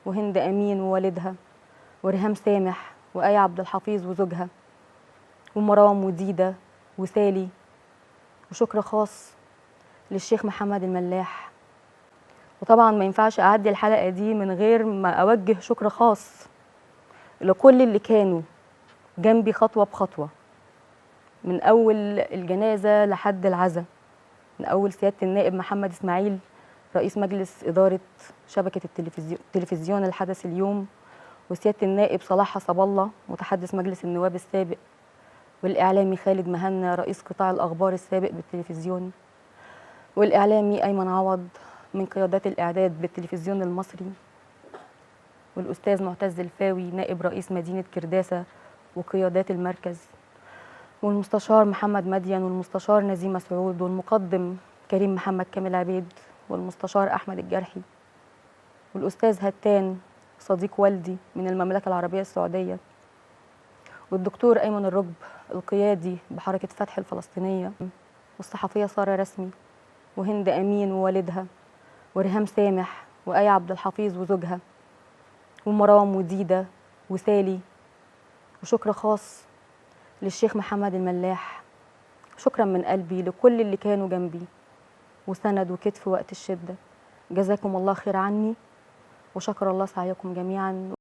وهند أمين ووالدها، وريهام سامح، وآية عبد الحفيظ وزوجها، ومرام وديدة وسالي. وشكر خاص للشيخ محمد الملاح. وطبعا ما ينفعش أعدي الحلقة دي من غير ما أوجه شكر خاص لكل اللي كانوا جنبي خطوة بخطوة، من أول الجنازة لحد العزاء، من أول سيادة النائب محمد إسماعيل رئيس مجلس إدارة شبكة التلفزيون الحدث اليوم، وسيادة النائب صلاح حسب الله متحدث مجلس النواب السابق، والإعلامي خالد مهنا رئيس قطاع الأخبار السابق بالتلفزيون، والإعلامي أيمن عوض من قيادات الإعداد بالتلفزيون المصري، والأستاذ معتز الفاوي نائب رئيس مدينة كرداسة وقيادات المركز، والمستشار محمد مدين، والمستشار نزيمة سعود، والمقدم كريم محمد كامل عبيد، والمستشار أحمد الجرحي، والأستاذ هتان صديق والدي من المملكة العربية السعودية، والدكتور أيمن الركب القيادي بحركة فتح الفلسطينية، والصحفية سارة رسمي، وهند أمين ووالدها، وريهام سامح، وآية عبد الحفيظ وزوجها، ومرام وديدة وسالي. وشكر خاص للشيخ محمد الملاح. شكرا من قلبي لكل اللي كانوا جنبي وسند وكتف وقت الشدة. جزاكم الله خير عني، وشكر الله سعيكم جميعا.